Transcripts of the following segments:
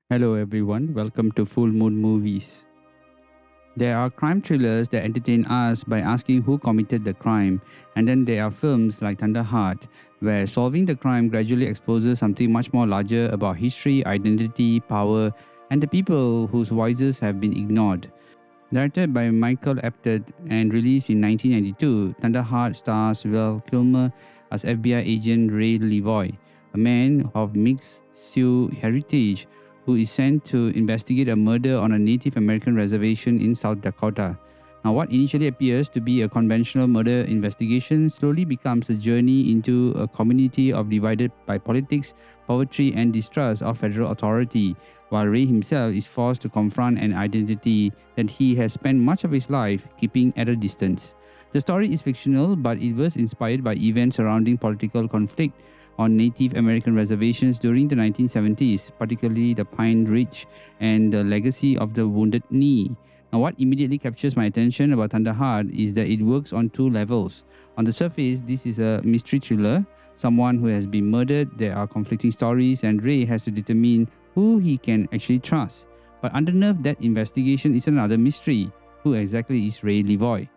Hello everyone, welcome to Full Moon Movies. There are crime thrillers that entertain us by asking who committed the crime, and then there are films like Thunderheart, where solving the crime gradually exposes something much more larger about history, identity, power, and the people whose voices have been ignored. Directed by Michael Apted and released in 1992, Thunderheart stars Val Kilmer as FBI agent Ray Levoy, a man of mixed Sioux heritage who is sent to investigate a murder on a Native American reservation in South Dakota. Now, what initially appears to be a conventional murder investigation slowly becomes a journey into a community of divided by politics, poverty, and distrust of federal authority, while Ray himself is forced to confront an identity that he has spent much of his life keeping at a distance. The story is fictional, but it was inspired by events surrounding political conflict on Native American reservations during the 1970s, particularly the Pine Ridge and the legacy of the Wounded Knee. Now, what immediately captures my attention about Thunderheart is that it works on two levels. On the surface, this is a mystery thriller, someone who has been murdered, there are conflicting stories, and Ray has to determine who he can actually trust. But underneath that investigation is another mystery. Who exactly is Ray Levoy?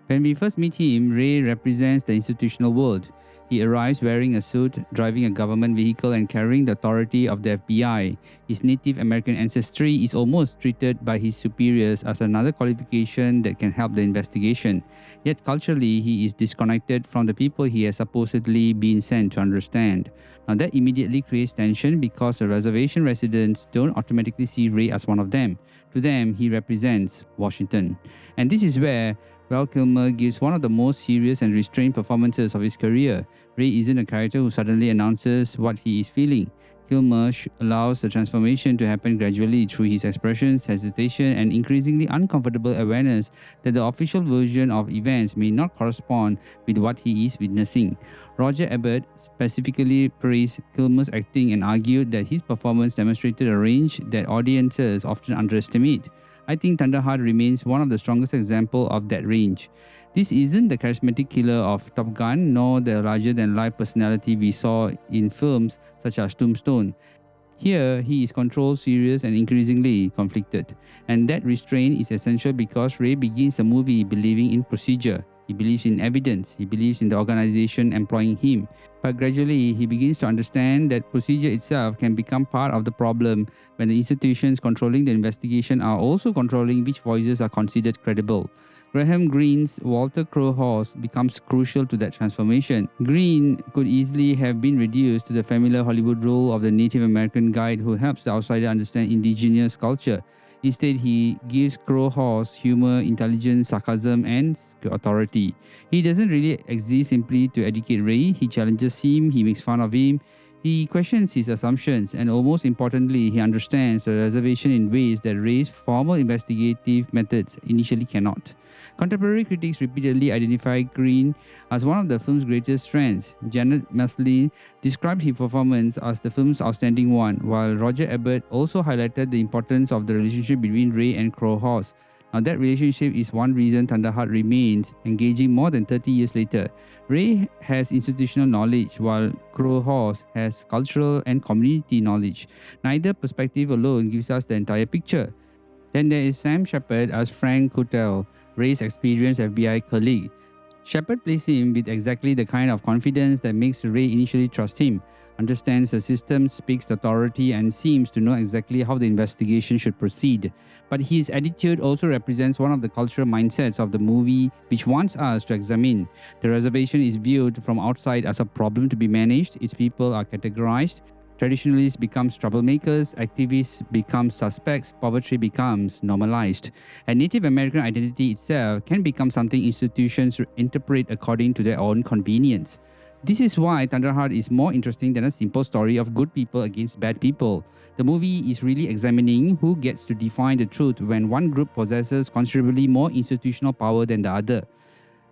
When we first meet him, Ray represents the institutional world. He arrives wearing a suit, driving a government vehicle, and carrying the authority of the FBI. His Native American ancestry is almost treated by his superiors as another qualification that can help the investigation. Yet culturally, he is disconnected from the people he has supposedly been sent to understand. Now, that immediately creates tension because the reservation residents don't automatically see Ray as one of them. To them, he represents Washington. And this is where Val Kilmer gives one of the most serious and restrained performances of his career. Ray isn't a character who suddenly announces what he is feeling. Kilmer allows the transformation to happen gradually through his expressions, hesitation, and increasingly uncomfortable awareness that the official version of events may not correspond with what he is witnessing. Roger Ebert specifically praised Kilmer's acting and argued that his performance demonstrated a range that audiences often underestimate. I think Thunderheart remains one of the strongest examples of that range. This isn't the charismatic killer of Top Gun, nor the larger-than-life personality we saw in films such as Tombstone. Here, he is controlled, serious, and increasingly conflicted. And that restraint is essential because Ray begins the movie believing in procedure. He believes in evidence. He believes in the organization employing him. But gradually, he begins to understand that procedure itself can become part of the problem when the institutions controlling the investigation are also controlling which voices are considered credible. Graham Greene's Walter Crowhorse becomes crucial to that transformation. Greene could easily have been reduced to the familiar Hollywood role of the Native American guide who helps the outsider understand indigenous culture. Instead, he gives Crowhorse humor, intelligence, sarcasm, and authority. He doesn't really exist simply to educate Ray. He challenges him, he makes fun of him, he questions his assumptions, and most importantly, he understands the reservation in ways that Ray's formal investigative methods initially cannot. Contemporary critics repeatedly identify Greene as one of the film's greatest strengths. Janet Maslin described his performance as the film's outstanding one, while Roger Ebert also highlighted the importance of the relationship between Ray and Crowhorse. Now, that relationship is one reason Thunderheart remains engaging more than 30 years later. Ray has institutional knowledge, while Crowhorse has cultural and community knowledge. Neither perspective alone gives us the entire picture. Then there is Sam Shepard as Frank Cotell, Ray's experienced FBI colleague. Shepard plays him with exactly the kind of confidence that makes Ray initially trust him, understands the system, speaks authority, and seems to know exactly how the investigation should proceed. But his attitude also represents one of the cultural mindsets of the movie which wants us to examine. The reservation is viewed from outside as a problem to be managed, its people are categorized. Traditionalists become troublemakers, activists become suspects, poverty becomes normalized. And Native American identity itself can become something institutions interpret according to their own convenience. This is why Thunderheart is more interesting than a simple story of good people against bad people. The movie is really examining who gets to define the truth when one group possesses considerably more institutional power than the other.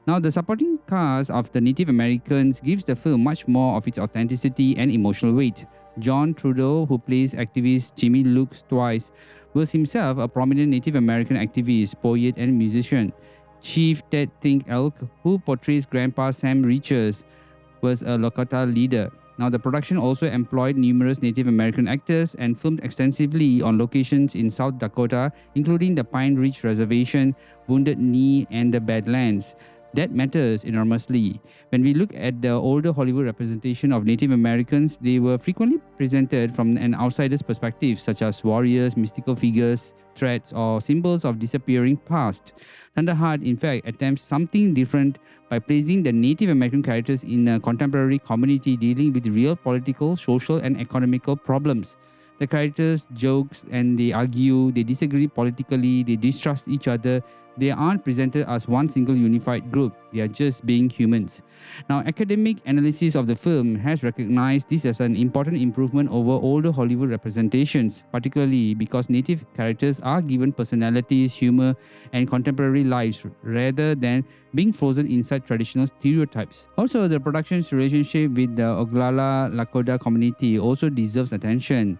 Now, the supporting cast of the Native Americans gives the film much more of its authenticity and emotional weight. John Trudeau, who plays activist Jimmy Lukes twice, was himself a prominent Native American activist, poet, and musician. Chief Ted Think Elk, who portrays Grandpa Sam Reaches, was a Lakota leader. Now, the production also employed numerous Native American actors and filmed extensively on locations in South Dakota, including the Pine Ridge Reservation, Wounded Knee, and the Badlands. That matters enormously. When we look at the older Hollywood representation of Native Americans, they were frequently presented from an outsider's perspective, such as warriors, mystical figures, threats, or symbols of disappearing past. Thunderheart, in fact, attempts something different by placing the Native American characters in a contemporary community dealing with real political, social, and economical problems. The characters jokes and they argue, they disagree politically, they distrust each other. They aren't presented as one single unified group. They are just being humans. Now, academic analysis of the film has recognized this as an important improvement over older Hollywood representations, particularly because Native characters are given personalities, humor, and contemporary lives rather than being frozen inside traditional stereotypes. Also, the production's relationship with the Oglala Lakota community also deserves attention.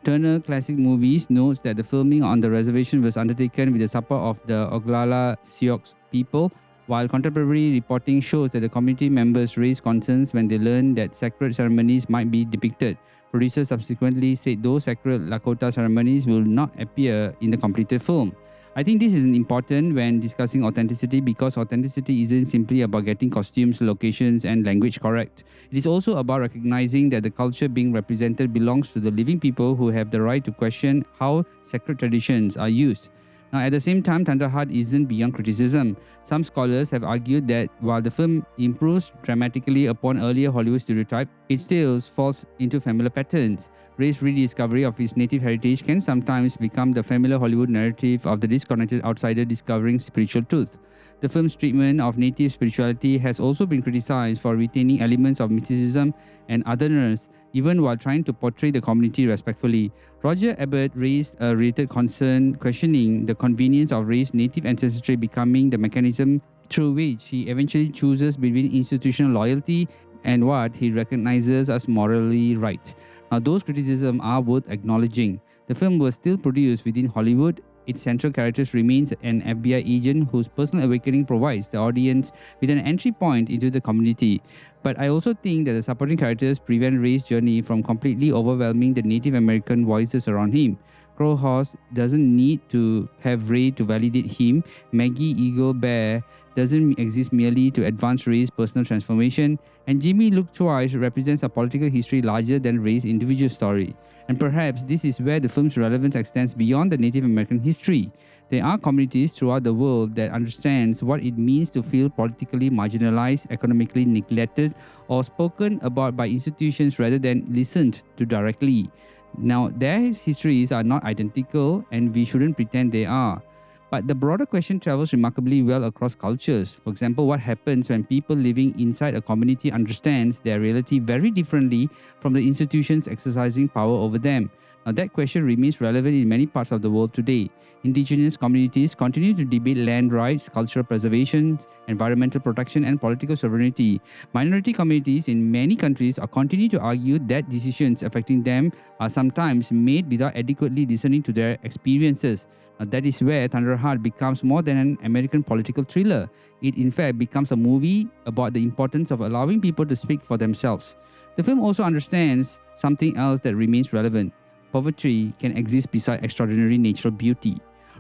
Turner Classic Movies notes that the filming on the reservation was undertaken with the support of the Oglala Sioux people, while contemporary reporting shows that the community members raised concerns when they learned that sacred ceremonies might be depicted. Producers subsequently said those sacred Lakota ceremonies will not appear in the completed film. I think this is important when discussing authenticity because authenticity isn't simply about getting costumes, locations, and language correct. It is also about recognizing that the culture being represented belongs to the living people who have the right to question how sacred traditions are used. Now, at the same time, Thunderheart isn't beyond criticism. Some scholars have argued that while the film improves dramatically upon earlier Hollywood stereotype, it still falls into familiar patterns. Ray's rediscovery of his native heritage can sometimes become the familiar Hollywood narrative of the disconnected outsider discovering spiritual truth. The film's treatment of native spirituality has also been criticized for retaining elements of mysticism and otherness, even while trying to portray the community respectfully. Roger Ebert raised a related concern, questioning the convenience of Ray's native ancestry becoming the mechanism through which he eventually chooses between institutional loyalty and what he recognizes as morally right. Now, those criticisms are worth acknowledging. The film was still produced within Hollywood. Its central character remains an FBI agent whose personal awakening provides the audience with an entry point into the community. But I also think that the supporting characters prevent Ray's journey from completely overwhelming the Native American voices around him. Crowhorse doesn't need to have Ray to validate him. Maggie Eagle Bear doesn't exist merely to advance Ray's personal transformation. And Jimmy Look Twice represents a political history larger than Ray's individual story. And perhaps this is where the film's relevance extends beyond the Native American history. There are communities throughout the world that understands what it means to feel politically marginalized, economically neglected, or spoken about by institutions rather than listened to directly. Now, their histories are not identical and we shouldn't pretend they are. But the broader question travels remarkably well across cultures. For example, what happens when people living inside a community understands their reality very differently from the institutions exercising power over them? Now, that question remains relevant in many parts of the world today. Indigenous communities continue to debate land rights, cultural preservation, environmental protection, and political sovereignty. Minority communities in many countries continue to argue that decisions affecting them are sometimes made without adequately listening to their experiences. That is where Thunderheart becomes more than an American political thriller. It in fact becomes a movie about the importance of allowing people to speak for themselves. The film also understands something else that remains relevant. Poverty can exist beside extraordinary natural beauty.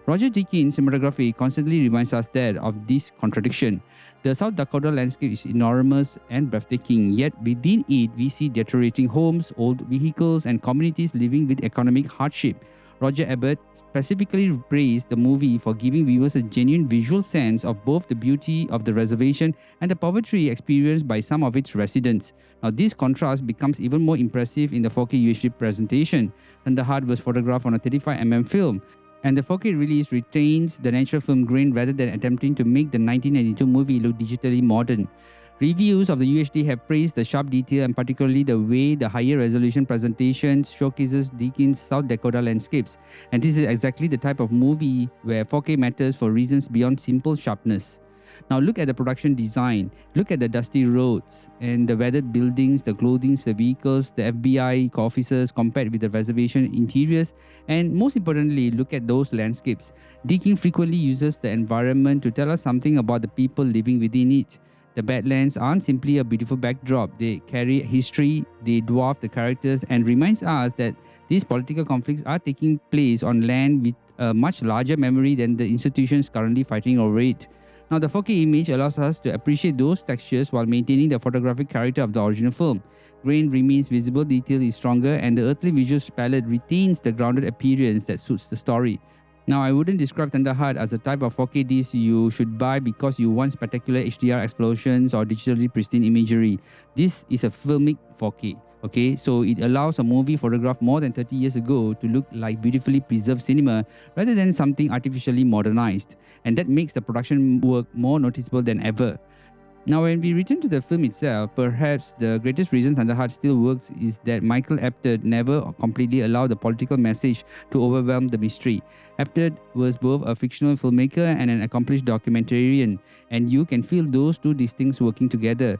Roger Deakins' cinematography constantly reminds us that of this contradiction. The South Dakota landscape is enormous and breathtaking, yet within it we see deteriorating homes, old vehicles, and communities living with economic hardship. Roger Ebert specifically praised the movie for giving viewers a genuine visual sense of both the beauty of the reservation and the poverty experienced by some of its residents. Now, this contrast becomes even more impressive in the 4K UHD presentation. Thunderheart was photographed on a 35mm film, and the 4K release retains the natural film grain rather than attempting to make the 1992 movie look digitally modern. Reviews of the UHD have praised the sharp detail and particularly the way the higher resolution presentation showcases Deakins' South Dakota landscapes. And this is exactly the type of movie where 4K matters for reasons beyond simple sharpness. Now look at the production design. Look at the dusty roads and the weathered buildings, the clothing, the vehicles, the FBI officers compared with the reservation interiors. And most importantly, look at those landscapes. Deakins frequently uses the environment to tell us something about the people living within it. The Badlands aren't simply a beautiful backdrop. They carry history, they dwarf the characters, and reminds us that these political conflicts are taking place on land with a much larger memory than the institutions currently fighting over it. Now, the 4K image allows us to appreciate those textures while maintaining the photographic character of the original film. Grain remains visible, detail is stronger, and the earthly visuals palette retains the grounded appearance that suits the story. Now, I wouldn't describe Thunderheart as a type of 4K disc you should buy because you want spectacular HDR explosions or digitally pristine imagery. This is a filmic 4K. Okay, so it allows a movie photographed more than 30 years ago to look like beautifully preserved cinema rather than something artificially modernized. And that makes the production work more noticeable than ever. Now, when we return to the film itself, perhaps the greatest reason Thunderheart still works is that Michael Apted never completely allowed the political message to overwhelm the mystery. Apted was both a fictional filmmaker and an accomplished documentarian, and you can feel those two distinct working together.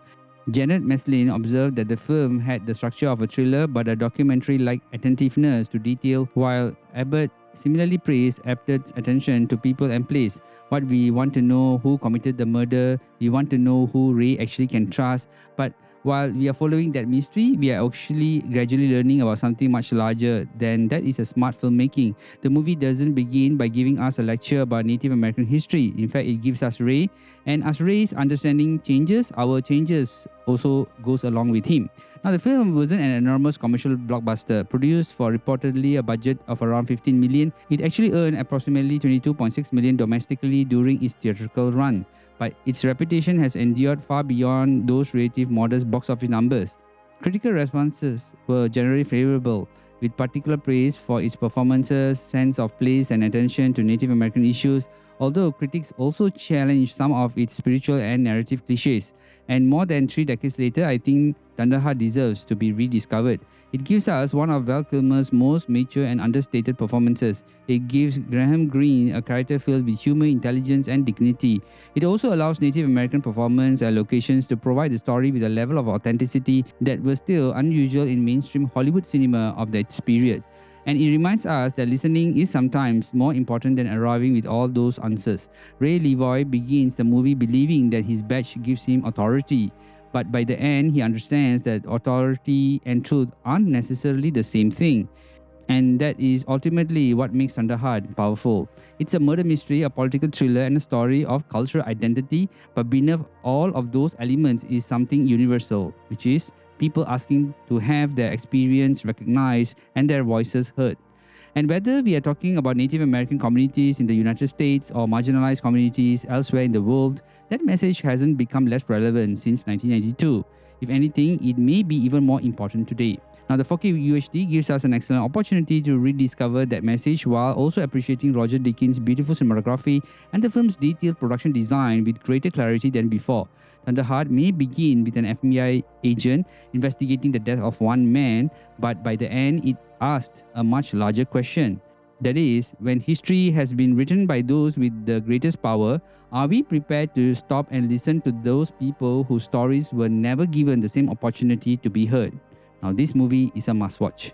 Janet Maslin observed that the film had the structure of a thriller but a documentary-like attentiveness to detail, while Abbott similarly praised Apted's attention to people and place. What we want to know who committed the murder, we want to know who Ray actually can trust, but while we are following that mystery, we are actually gradually learning about something much larger than that is a smart filmmaking. The movie doesn't begin by giving us a lecture about Native American history. In fact, it gives us Ray, and as Ray's understanding changes, our changes also goes along with him. Now, the film wasn't an enormous commercial blockbuster. Produced for reportedly a budget of around 15 million, it actually earned approximately 22.6 million domestically during its theatrical run. But its reputation has endured far beyond those relative modest box office numbers. Critical responses were generally favorable, with particular praise for its performances, sense of place, and attention to Native American issues, although critics also challenged some of its spiritual and narrative cliches. And more than 3 decades later, I think Thunderheart deserves to be rediscovered. It gives us one of Val Kilmer's most mature and understated performances. It gives Graham Greene a character filled with humor, intelligence, and dignity. It also allows Native American performance and locations to provide the story with a level of authenticity that was still unusual in mainstream Hollywood cinema of that period. And it reminds us that listening is sometimes more important than arriving with all those answers. Ray Levoy begins the movie believing that his badge gives him authority, but by the end, he understands that authority and truth aren't necessarily the same thing. And that is ultimately what makes Thunderheart powerful. It's a murder mystery, a political thriller, and a story of cultural identity, but beneath all of those elements is something universal, which is people asking to have their experience recognized and their voices heard. And whether we are talking about Native American communities in the United States or marginalized communities elsewhere in the world, that message hasn't become less relevant since 1992. If anything, it may be even more important today. Now, the 4K UHD gives us an excellent opportunity to rediscover that message while also appreciating Roger Deakins' beautiful cinematography and the film's detailed production design with greater clarity than before. Thunderheart may begin with an FBI agent investigating the death of one man, but by the end, it asked a much larger question. That is, when history has been written by those with the greatest power, are we prepared to stop and listen to those people whose stories were never given the same opportunity to be heard? Now, this movie is a must-watch.